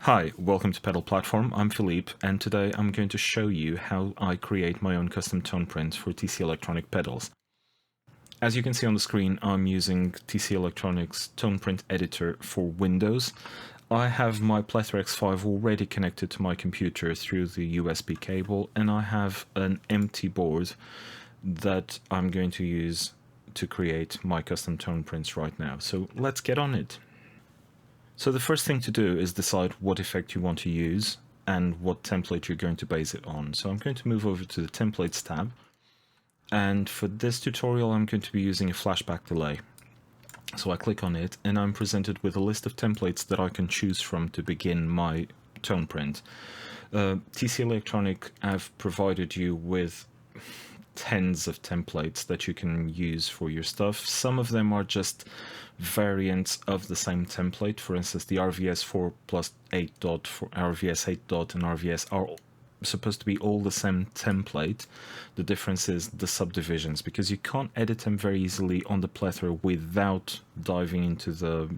Hi, welcome to Pedal Platform. I'm Philippe, and today I'm going to show you how I create my own custom tone print for TC Electronic pedals. As you can see on the screen, I'm using TC Electronic's TonePrint Editor for Windows. I have my Plethora X5 already connected to my computer through the USB cable, and I have an empty board that I'm going to use to create my custom tone prints right now. So let's get on it. So the first thing to do is decide what effect you want to use and what template you're going to base it on. So I'm going to move over to the Templates tab, and for this tutorial I'm going to be using a flashback delay. So I click on it and I'm presented with a list of templates that I can choose from to begin my tone print. TC Electronic have provided you with tens of templates that you can use for your stuff. Some of them are just variants of the same template. For instance, the RVS 4 plus 8 dot, for RVS 8 dot and RVS are supposed to be all the same template. The difference is the subdivisions, because you can't edit them very easily on the Plethora without diving into the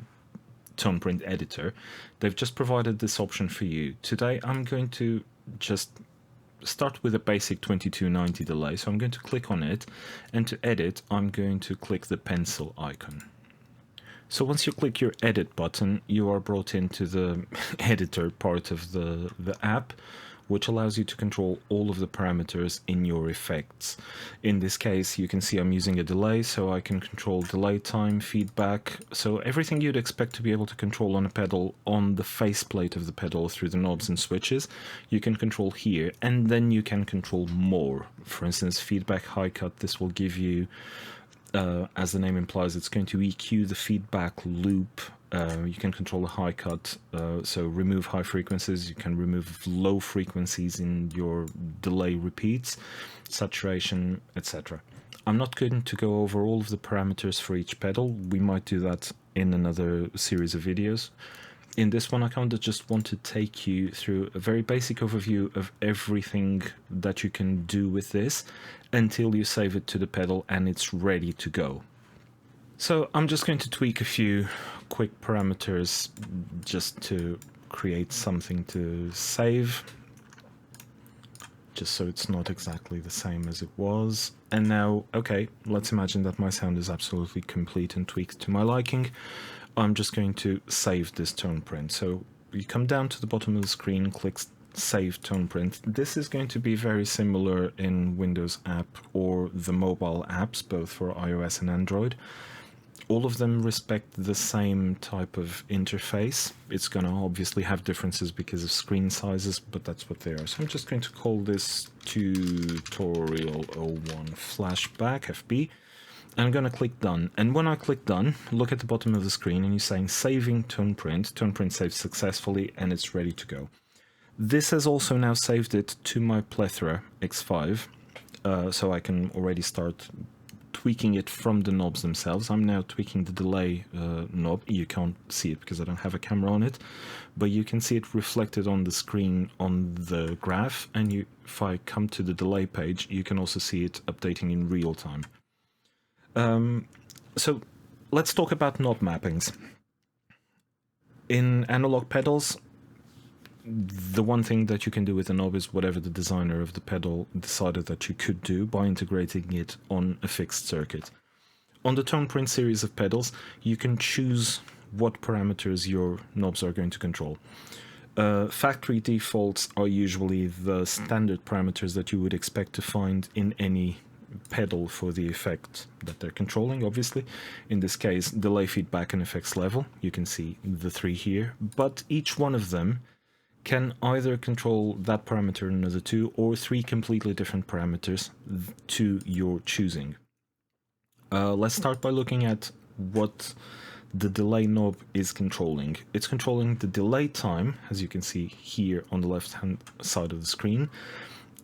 TonePrint Editor. They've just provided this option for you. Today I'm going to just start with a basic 2290 delay, so I'm going to click on it, and to edit I'm going to click the pencil icon. So once you click your edit button, you are brought into the editor part of the app, which allows you to control all of the parameters in your effects. In this case, you can see I'm using a delay, so I can control delay time, feedback, so everything you'd expect to be able to control on a pedal on the faceplate of the pedal through the knobs and switches, you can control here, and then you can control more. For instance, feedback high cut, this will give you, as the name implies, it's going to EQ the feedback loop. You can control the high cut, so remove high frequencies, you can remove low frequencies in your delay repeats, saturation, etc. I'm not going to go over all of the parameters for each pedal. We might do that in another series of videos. In this one, I kind of just want to take you through a very basic overview of everything that you can do with this until you save it to the pedal and it's ready to go. So I'm just going to tweak a few quick parameters just to create something to save, just so it's not exactly the same as it was. And now, okay, let's imagine that my sound is absolutely complete and tweaked to my liking. I'm just going to save this tone print. So you come down to the bottom of the screen, click Save Tone Print. This is going to be very similar in Windows app or the mobile apps, both for iOS and Android. All of them respect the same type of interface. It's going to obviously have differences because of screen sizes, but that's what they are. So I'm just going to call this Tutorial 01 Flashback FB. I'm going to click Done. And when I click Done, look at the bottom of the screen and you're saying Saving Tone Print. Tone Print saved successfully and it's ready to go. This has also now saved it to my Plethora X5, so I can already start tweaking it from the knobs themselves. I'm now tweaking the delay knob. You can't see it because I don't have a camera on it, but you can see it reflected on the screen on the graph, and if I come to the delay page, you can also see it updating in real time. So let's talk about knob mappings. In analog pedals, the one thing that you can do with a knob is whatever the designer of the pedal decided that you could do by integrating it on a fixed circuit. On the TonePrint series of pedals, you can choose what parameters your knobs are going to control. Factory defaults are usually the standard parameters that you would expect to find in any pedal for the effect that they're controlling, obviously. In this case, delay, feedback, and effects level. You can see the three here, but each one of them can either control that parameter and another two, or three completely different parameters to your choosing. Let's start by looking at what the delay knob is controlling. It's controlling the delay time, as you can see here on the left hand side of the screen,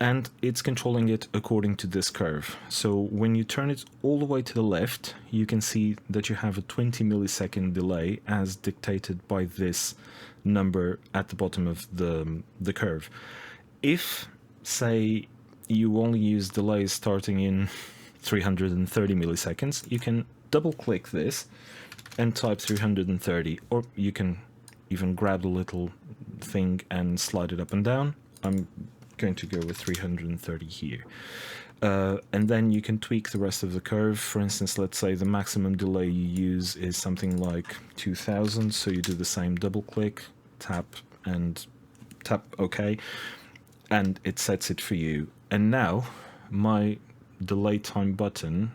and it's controlling it according to this curve. So when you turn it all the way to the left, you can see that you have a 20 millisecond delay as dictated by this number at the bottom of the curve. If, say, you only use delays starting in 330 milliseconds, you can double click this and type 330, or you can even grab a little thing and slide it up and down. I'm going to go with 330 here. And then you can tweak the rest of the curve. For instance, let's say the maximum delay you use is something like 2000, so you do the same double click, tap, and tap OK, and it sets it for you. And now my delay time button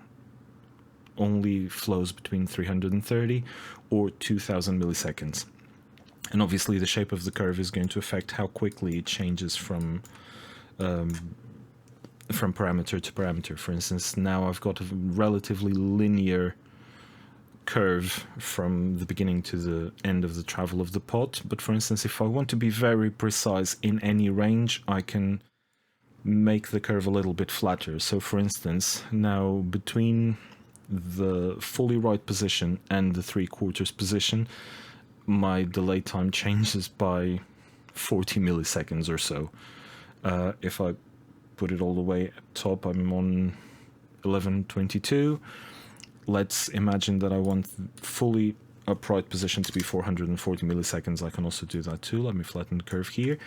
only flows between 330 or 2000 milliseconds. And obviously the shape of the curve is going to affect how quickly it changes from parameter to parameter. For instance, now I've got a relatively linear curve from the beginning to the end of the travel of the pot. But for instance, if I want to be very precise in any range, I can make the curve a little bit flatter. So for instance, now between the fully right position and the 3/4 position, my delay time changes by 40 milliseconds or so. If I put it all the way at top, I'm on 1122. Let's imagine that I want fully upright position to be 440 milliseconds. I can also do that too. Let me flatten the curve here.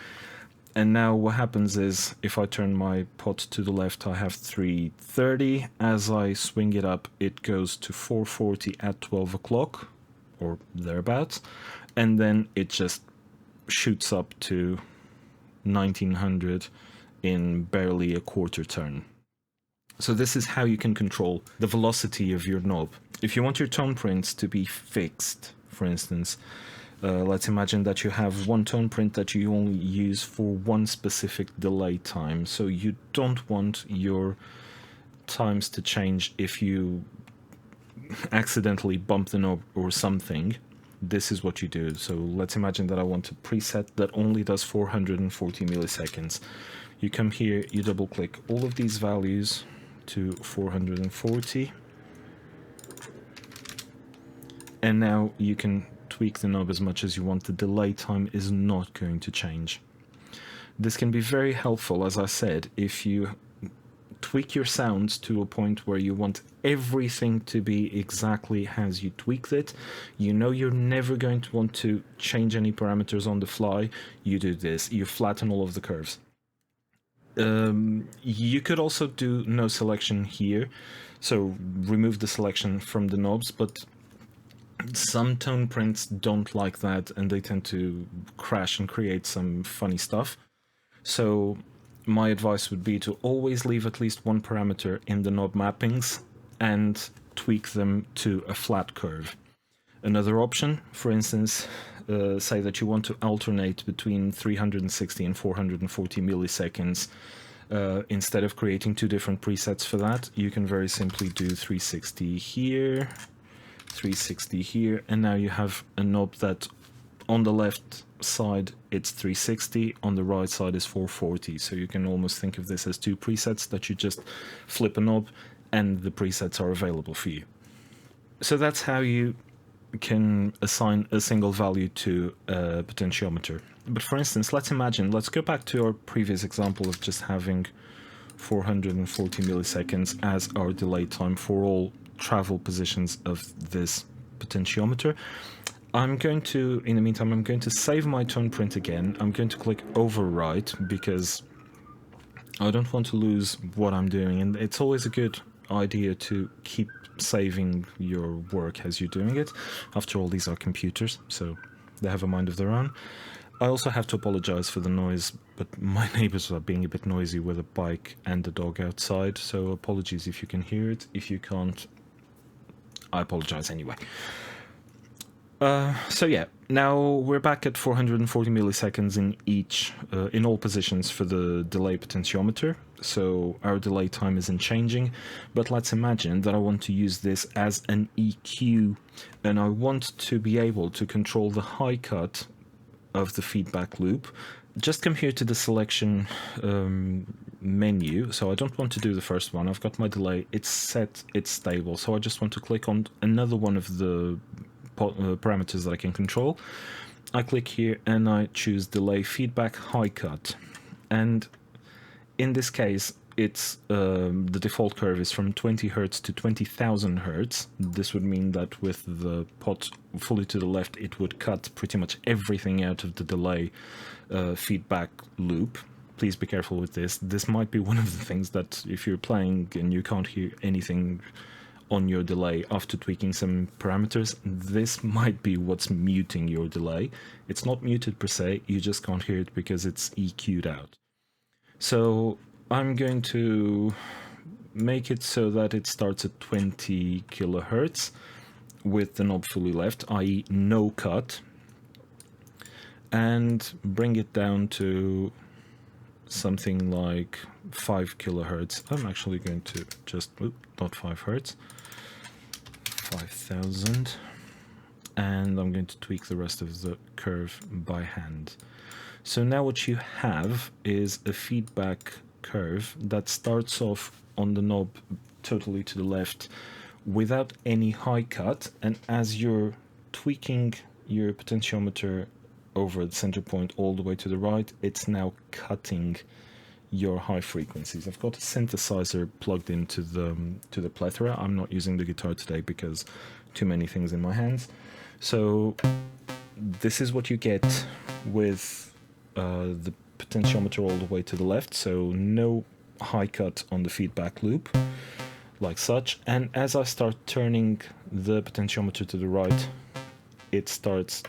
And now what happens is, if I turn my pot to the left, I have 330. As I swing it up, it goes to 440 at 12 o'clock, or thereabouts. And then it just shoots up to 1900 in barely a quarter turn. So this is how you can control the velocity of your knob. If you want your tone prints to be fixed, for instance, let's imagine that you have one tone print that you only use for one specific delay time. So you don't want your times to change if you accidentally bump the knob or something. This is what you do. So let's imagine that I want a preset that only does 440 milliseconds. You come here, you double click all of these values to 440. And now you can tweak the knob as much as you want. The delay time is not going to change. This can be very helpful, as I said, if you tweak your sounds to a point where you want everything to be exactly as you tweaked it. You know you're never going to want to change any parameters on the fly. You do this. You flatten all of the curves. You could also do no selection here, so remove the selection from the knobs, but some tone prints don't like that and they tend to crash and create some funny stuff. So my advice would be to always leave at least one parameter in the knob mappings and tweak them to a flat curve. Another option, for instance, say that you want to alternate between 360 and 440 milliseconds. Instead of creating two different presets for that, you can very simply do 360 here, 360 here, and now you have a knob that on the left side it's 360, on the right side is 440. So you can almost think of this as two presets that you just flip a knob and the presets are available for you. So that's how you can assign a single value to a potentiometer. But for instance, let's go back to our previous example of just having 440 milliseconds as our delay time for all travel positions of this potentiometer. In the meantime, I'm going to save my tone print again. I'm going to click overwrite because I don't want to lose what I'm doing, and it's always a good idea to keep saving your work as you're doing it. After all, these are computers, so they have a mind of their own. I also have to apologize for the noise, but my neighbors are being a bit noisy with a bike and a dog outside, so apologies if you can hear it. If you can't, I apologize anyway. So yeah, now we're back at 440 milliseconds in all positions for the delay potentiometer. So our delay time isn't changing, but let's imagine that I want to use this as an EQ, and I want to be able to control the high cut of the feedback loop. Just come here to the selection menu. So I don't want to do the first one. I've got my delay, it's set, it's stable. So I just want to click on another one of the parameters that I can control. I click here and I choose delay feedback high cut. And in this case, it's the default curve is from 20 Hz to 20,000 Hz. This would mean that with the pot fully to the left, it would cut pretty much everything out of the delay feedback loop. Please be careful with this. This might be one of the things that if you're playing and you can't hear anything on your delay after tweaking some parameters, this might be what's muting your delay. It's not muted per se, you just can't hear it because it's EQ'd out. So I'm going to make it so that it starts at 20 kilohertz with the knob fully left, i.e. no cut, and bring it down to something like 5 kilohertz. I'm actually going to just, not 5 hertz, 5,000, and I'm going to tweak the rest of the curve by hand. So now what you have is a feedback curve that starts off on the knob totally to the left without any high cut, and as you're tweaking your potentiometer over the center point all the way to the right, it's now cutting your high frequencies. I've got a synthesizer plugged into the Plethora. I'm not using the guitar today because too many things in my hands. So this is what you get with the potentiometer all the way to the left, so no high cut on the feedback loop, like such. And as I start turning the potentiometer to the right, it starts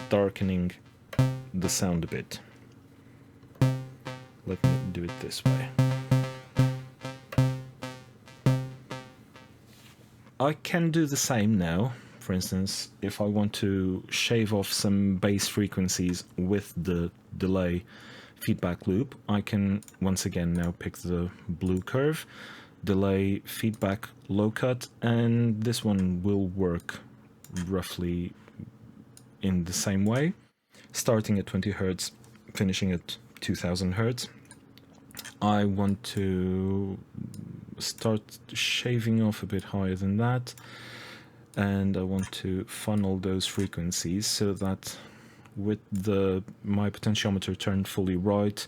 darkening the sound a bit. Let me do it this way. I can do the same now. For instance, if I want to shave off some bass frequencies with the delay feedback loop, I can once again now pick the blue curve, delay feedback low cut, and this one will work roughly in the same way, starting at 20 Hz, finishing at 2000 Hz. I want to start shaving off a bit higher than that, and I want to funnel those frequencies so that with my potentiometer turned fully right,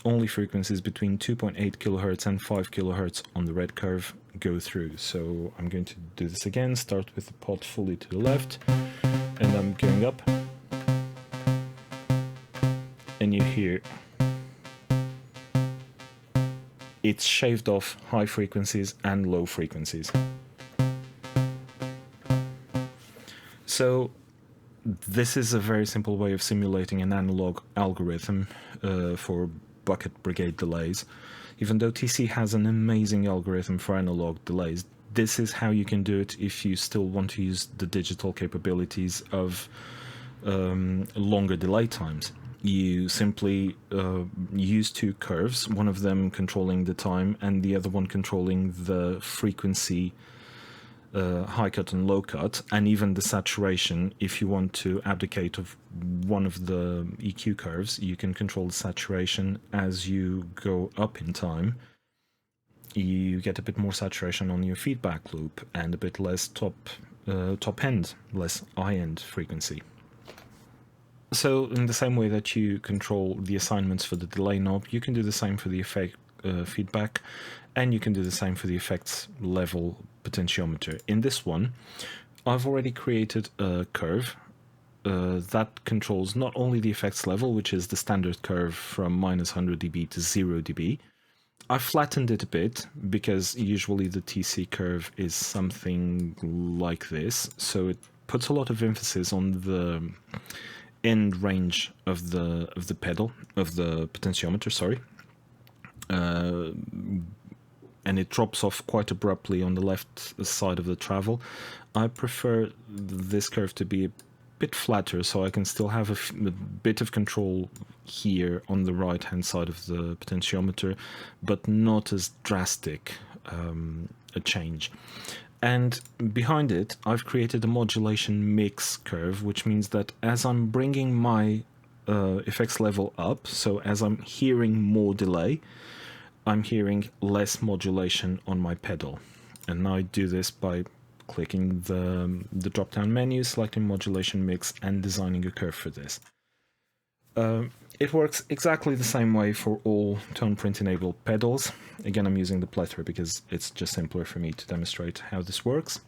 only frequencies between 2.8 kilohertz and 5 kilohertz on the red curve go through. So I'm going to do this again, start with the pot fully to the left, and I'm going up, and you hear it's shaved off high frequencies and low frequencies. So this is a very simple way of simulating an analog algorithm for bucket brigade delays. Even though TC has an amazing algorithm for analog delays, this is how you can do it if you still want to use the digital capabilities of longer delay times. You simply use two curves, one of them controlling the time and the other one controlling the frequency, high cut and low cut, and even the saturation. If you want to abdicate of one of the EQ curves, you can control the saturation as you go up in time. You get a bit more saturation on your feedback loop and a bit less top end, less high end frequency. So in the same way that you control the assignments for the delay knob, you can do the same for the effect feedback, and you can do the same for the effects level potentiometer. In this one, I've already created a curve that controls not only the effects level, which is the standard curve from minus 100 dB to 0 dB. I flattened it a bit because usually the TC curve is something like this, so it puts a lot of emphasis on the end range of the pedal, of the potentiometer, sorry, and it drops off quite abruptly on the left side of the travel. I prefer this curve to be a bit flatter, so I can still have a bit of control here on the right hand side of the potentiometer, but not as drastic a change. And behind it, I've created a modulation mix curve, which means that as I'm bringing my effects level up, so as I'm hearing more delay, I'm hearing less modulation on my pedal. And I do this by clicking the drop-down menu, selecting modulation mix, and designing a curve for this. It works exactly the same way for all TonePrint enabled pedals. Again, I'm using the Plethora because it's just simpler for me to demonstrate how this works.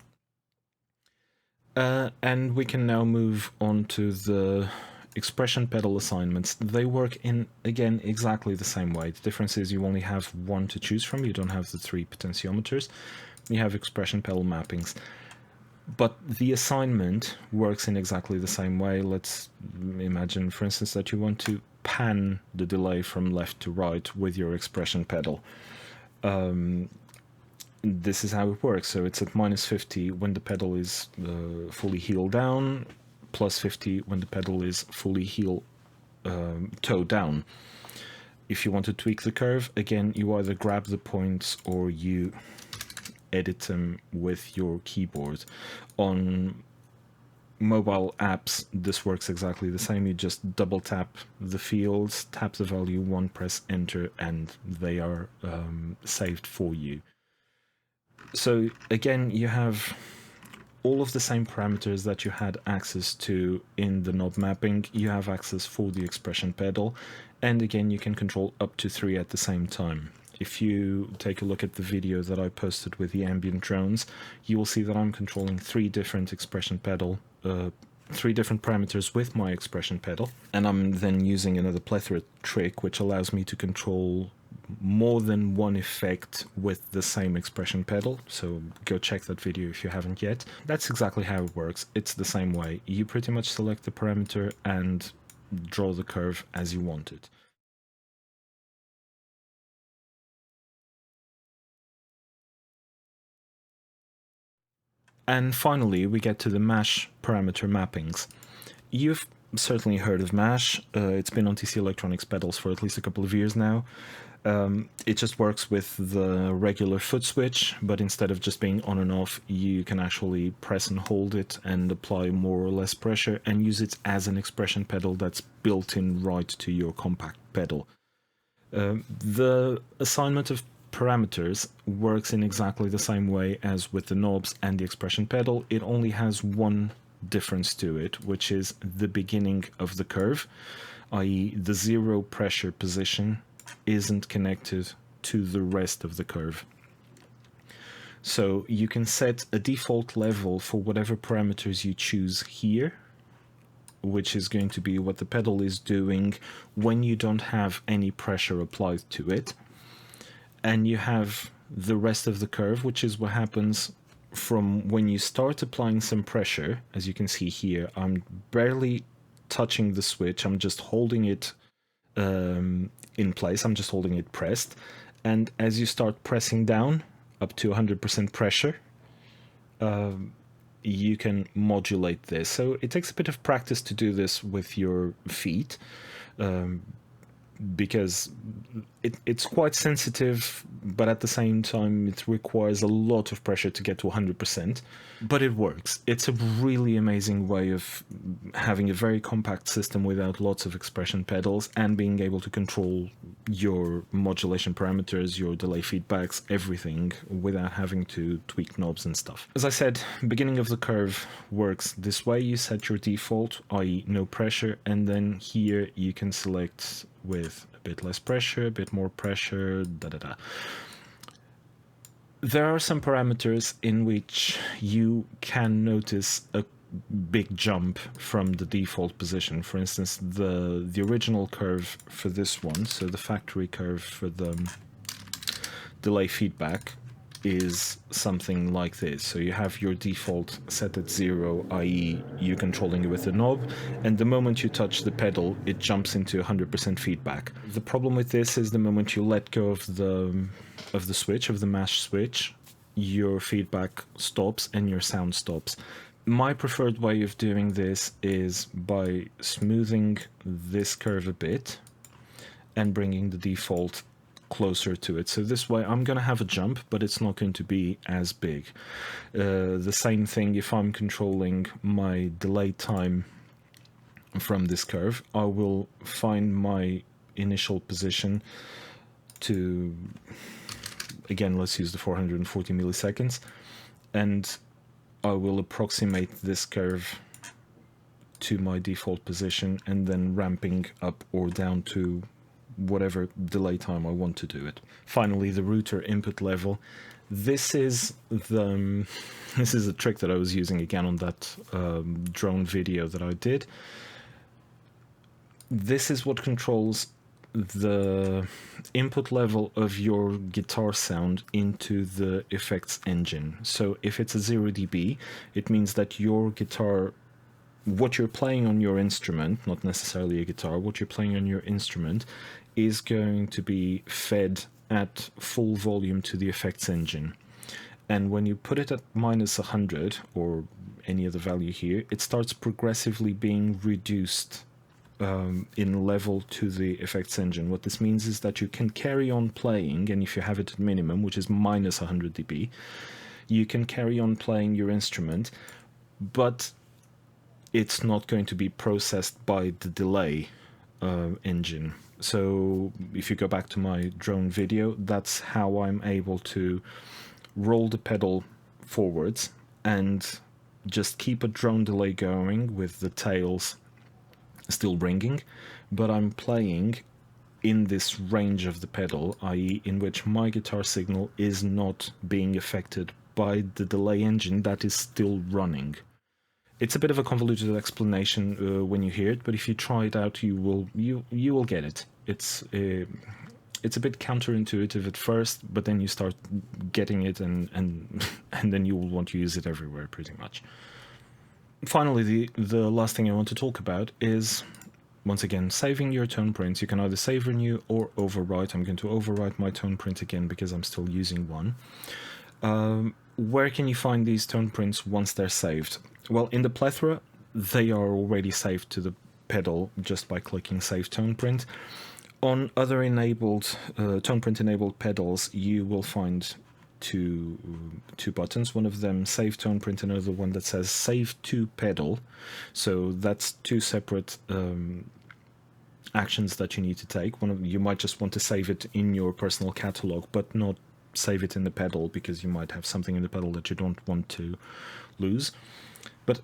And we can now move on to the expression pedal assignments. They work in, again, exactly the same way. The difference is you only have one to choose from. You don't have the 3 potentiometers. You have expression pedal mappings. But the assignment works in exactly the same way. Let's imagine, for instance, that you want to pan the delay from left to right with your expression pedal. This is how it works. So it's at -50 when the pedal is fully heel down, +50 when the pedal is fully heel toe down. If you want to tweak the curve, again, you either grab the points or you edit them with your keyboard. On mobile apps, this works exactly the same. You just double tap the fields, tap the value 1, press enter, and they are saved for you. So again, you have all of the same parameters that you had access to in the knob mapping. You have access for the expression pedal, and again, you can control up to 3 at the same time. If you take a look at the video that I posted with the ambient drones, you will see that I'm controlling 3 different expression pedal, 3 different parameters with my expression pedal, and I'm then using another Plethora trick which allows me to control more than one effect with the same expression pedal, so go check that video if you haven't yet. That's exactly how it works. It's the same way. You pretty much select the parameter and draw the curve as you want it. And finally, we get to the mesh parameter mappings. You've certainly heard of mesh. It's been on TC Electronics pedals for at least a couple of years now. It just works with the regular foot switch, but instead of just being on and off, you can actually press and hold it and apply more or less pressure and use it as an expression pedal that's built in right to your compact pedal. The assignment of parameters works in exactly the same way as with the knobs and the expression pedal. It only has one difference to it, which is the beginning of the curve, i.e. the 0 pressure position isn't connected to the rest of the curve. So you can set a default level for whatever parameters you choose here, which is going to be what the pedal is doing when you don't have any pressure applied to it. And you have the rest of the curve, which is what happens from when you start applying some pressure. As you can see here, I'm barely touching the switch. I'm just holding it in place. I'm just holding it pressed. And as you start pressing down up to 100% pressure, you can modulate this. So it takes a bit of practice to do this with your feet, because it's quite sensitive, but at the same time it requires a lot of pressure to get to 100%. But it works. It's a really amazing way of having a very compact system without lots of expression pedals and being able to control your modulation parameters, your delay feedbacks, everything without having to tweak knobs and stuff. As I said, beginning of the curve works this way. You set your default, i.e. no pressure, and then here you can select with a bit less pressure, a bit more pressure, da-da-da. There are some parameters in which you can notice a big jump from the default position. For instance, the original curve for this one, so the factory curve for the delay feedback, is something like this. So you have your default set at 0, i.e. you controlling it with the knob, and the moment you touch the pedal, it jumps into 100% feedback. The problem with this is the moment you let go of the switch, of the mesh switch, your feedback stops and your sound stops. My preferred way of doing this is by smoothing this curve a bit and bringing the default closer to it. So this way I'm going to have a jump, but it's not going to be as big. The same thing if I'm controlling my delay time from this curve. I will find my initial position to, again, let's use the 440 milliseconds, and I will approximate this curve to my default position and then ramping up or down to whatever delay time I want to do it. Finally, the router input level. This is a trick that I was using again on that drone video that I did. This is what controls the input level of your guitar sound into the effects engine. So if it's a 0 dB, it means that your guitar, what you're playing on your instrument, not necessarily a guitar, what you're playing on your instrument is going to be fed at full volume to the effects engine. And when you put it at -100 or any other value here, it starts progressively being reduced in level to the effects engine. What this means is that you can carry on playing, and if you have it at minimum, which is -100 dB, you can carry on playing your instrument, but it's not going to be processed by the delay engine. So if you go back to my drone video, that's how I'm able to roll the pedal forwards and just keep a drone delay going with the tails still ringing, but I'm playing in this range of the pedal, i.e. in which my guitar signal is not being affected by the delay engine that is still running. It's a bit of a convoluted explanation when you hear it, but if you try it out, you will get it. It's a bit counterintuitive at first, but then you start getting it, and then you will want to use it everywhere, pretty much. Finally, the last thing I want to talk about is, once again, saving your tone prints. You can either save, renew, or overwrite. I'm going to overwrite my tone print again because I'm still using one. Where can you find these tone prints once they're saved? Well, in the Plethora, they are already saved to the pedal just by clicking Save Tone Print. On other enabled tone print enabled pedals, you will find two buttons. One of them Save Tone Print, another one that says Save to Pedal. So that's two separate actions that you need to take. You might just want to save it in your personal catalog, but not save it in the pedal, because you might have something in the pedal that you don't want to lose. But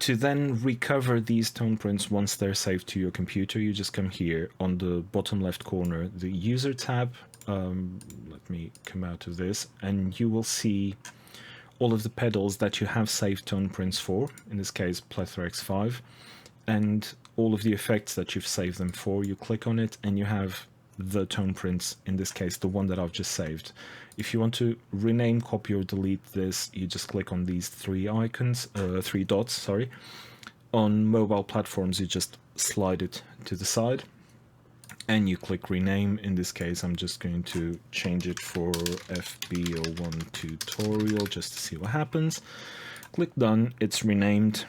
to then recover these tone prints once they're saved to your computer, you just come here on the bottom left corner, the User tab. Let me come out of this, and you will see all of the pedals that you have saved tone prints for, in this case Plethora X5, and all of the effects that you've saved them for. You click on it and you have the tone prints, in this case the one that I've just saved. If you want to rename, copy, or delete this, you just click on these three dots, sorry. On mobile platforms, you just slide it to the side and you click rename. In this case, I'm just going to change it for FB01 tutorial just to see what happens. Click done, it's renamed,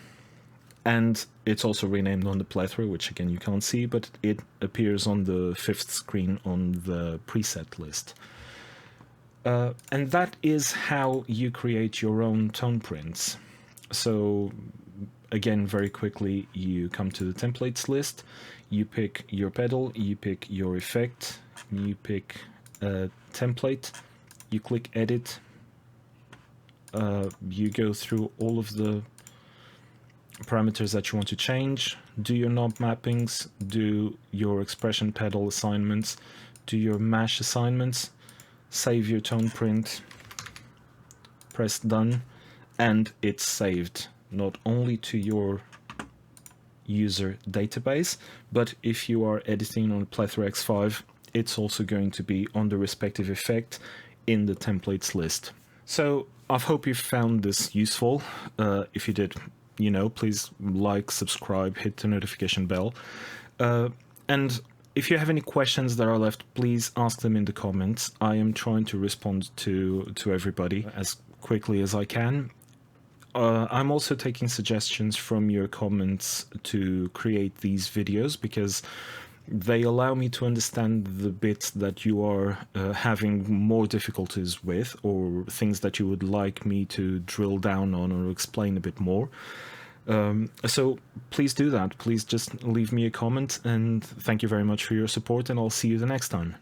and it's also renamed on the Plethora, which again you can't see, but it appears on the 5th screen on the preset list. And that is how you create your own tone prints. So again, very quickly, you come to the templates list, you pick your pedal, you pick your effect, you pick a template, you click edit, you go through all of the parameters that you want to change, do your knob mappings, do your expression pedal assignments, do your mash assignments, save your tone print, press done, and it's saved not only to your user database, but if you are editing on Plethora X5, it's also going to be on the respective effect in the templates list. So I hope you found this useful. If you did, please like, subscribe, hit the notification bell. And if you have any questions that are left, please ask them in the comments. I am trying to respond to everybody as quickly as I can. I'm also taking suggestions from your comments to create these videos, because they allow me to understand the bits that you are having more difficulties with, or things that you would like me to drill down on or explain a bit more. So please do that. Please just leave me a comment, and thank you very much for your support, and I'll see you the next time.